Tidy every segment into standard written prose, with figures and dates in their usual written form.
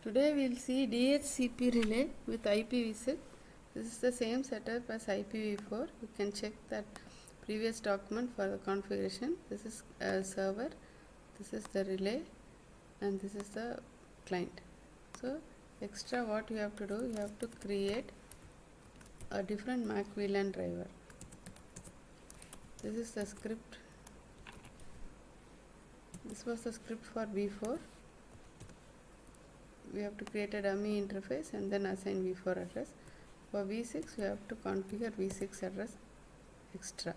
Today we will see Dhcp relay with IPv6. This is the same setup as IPv4. You can check that previous document for the configuration. This is a server, this is the relay, and this is the client. So extra what you have to do, you have to create a different Mac VLAN driver. This is the script. This was the script for V4. We have to create a dummy interface and then assign V4 address. For V6 we have to configure V6 address extra.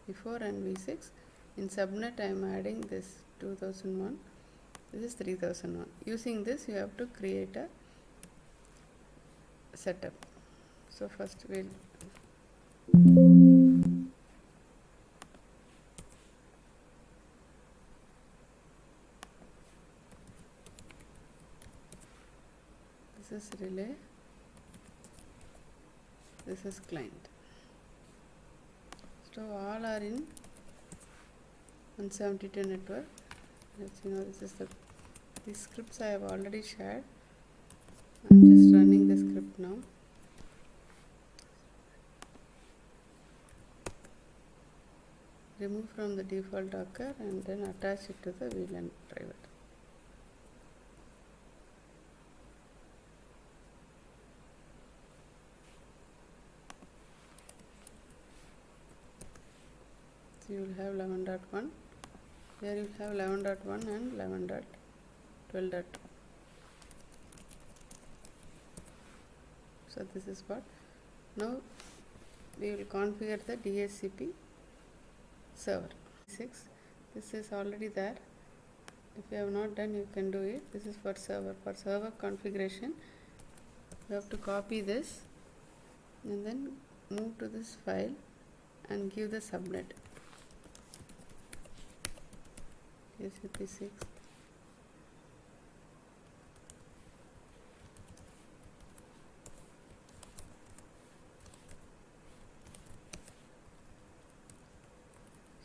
V4 and V6. In subnet I am adding this 2001. This is 3001. Using this you have to create a setup. So first we'll this is relay, this is client. So all are in 172 network. Let's this is these scripts I have already shared. I'm just running the script now. Remove from the default Docker and then attach it to the VLAN driver. So you will have 11.1. Here you will have 11.1 and 11.12.2. So this is what. Now we will configure the DHCP server. 6. This is already there. If you have not done, you can do it. This is for server. For server configuration, you have to copy this and then move to this file and give the subnet. Dhcp6.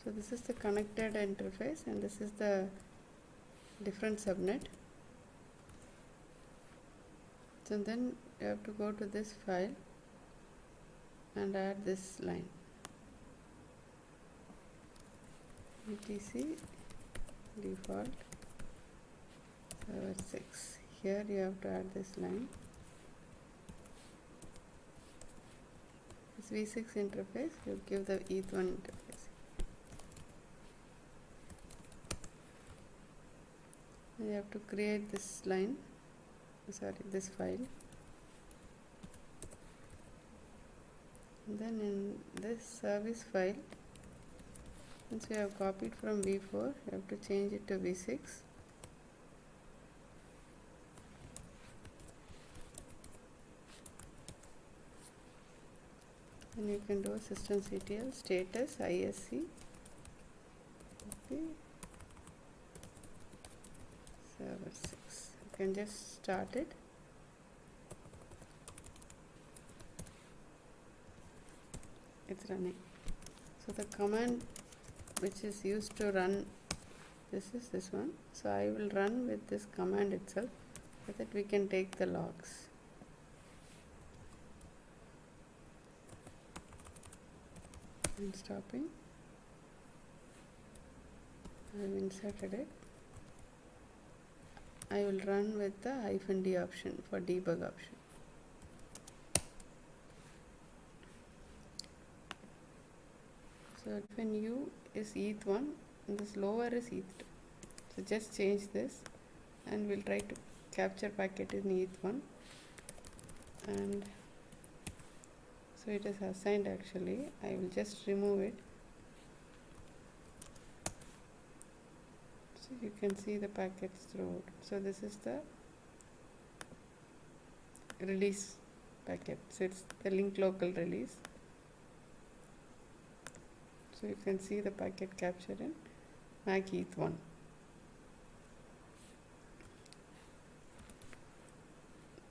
So this is the connected interface and this is the different subnet. So then you have to go to this file and add this line. etc default server 6. Here you have to add this line. This V6 interface, you give the ETH1 interface. You have to create this line, this file. And then in this service file, since we have copied from V4, you have to change it to V6. And you can do a systemctl status isc okay. Server 6. You can just start it. It's running. So the command which is used to run this is this one. So I will run with this command itself so that we can take the logs. And stopping. I have inserted it. I will run with the -d option for debug option. So when U is ETH1 and this lower is ETH2. So just change this and we'll try to capture packet in ETH1. And so it is assigned actually. I will just remove it. So you can see the packets throughout. So this is the release packet. So it's the link local release. So you can see the packet capture in Mac ETH1.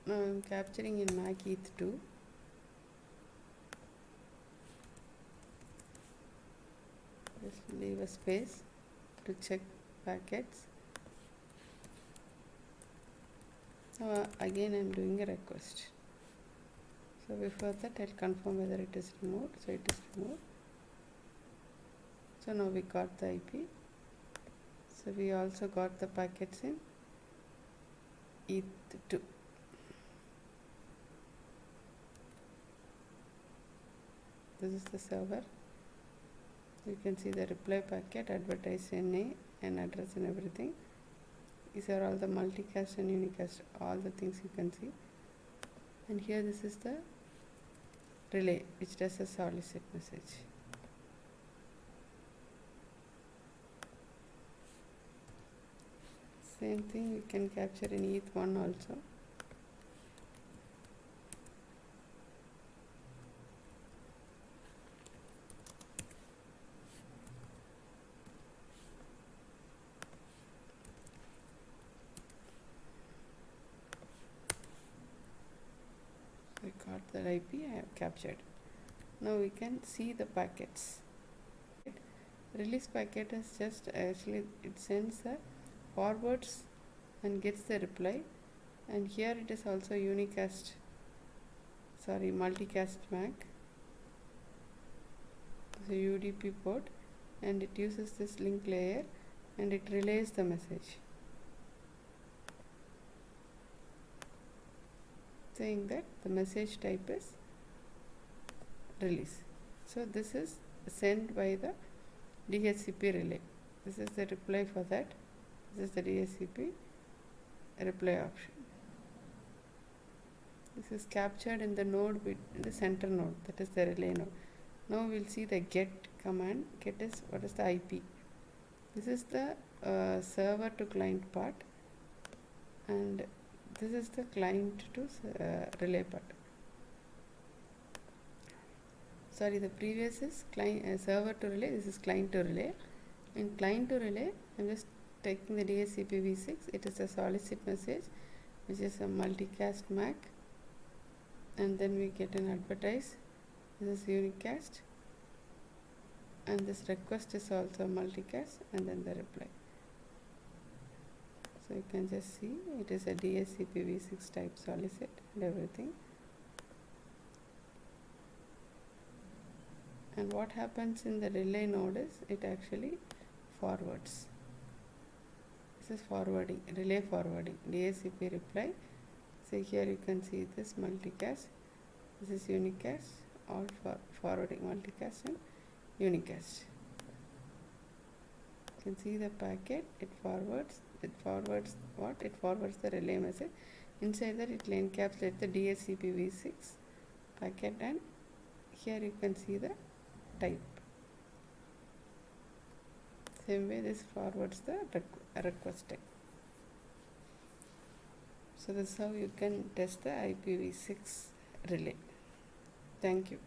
Now I am capturing in Mac ETH2. Just leave a space to check packets. Now again I am doing a request. So before that I'll confirm whether it is removed. So it is removed. So now we got the IP. So we also got the packets in ETH2. This is the server. You can see the reply packet, advertise NA and address and everything. These are all the multicast and unicast, all the things you can see. And here this is the relay which does a solicit message. Same thing we can capture in ETH1 also. We got the IP I have captured. Now we can see the packets. Release packet is just actually it sends the forwards and gets the reply, and here it is also multicast MAC. So UDP port, and it uses this link layer and it relays the message saying that the message type is release. So this is sent by the DHCP relay. This is the reply for that. This is the DHCP reply option. This is captured in the node in the center node, that is the relay node. Now we'll see the get command. Get is what is the IP. This is the server to client part, and this is the client to relay part. Sorry, the previous is client server to relay. This is client to relay. In client to relay, I'm just taking the Dhcpv6. It is a solicit message, which is a multicast MAC, and then we get an advertise. This is unicast, and this request is also multicast, and then the reply. So you can just see it is a Dhcpv6 type solicit and everything. And what happens in the relay node is it actually forwards. This is forwarding, relay forwarding, DHCP reply. So here you can see this multicast. This is unicast, all for forwarding multicast and unicast. You can see the packet, it forwards what? It forwards the relay message. Inside that it will encapsulate the Dhcpv6 packet, and here you can see the type. Same way this forwards the request type. So this is how you can test the IPv6 relay. Thank you.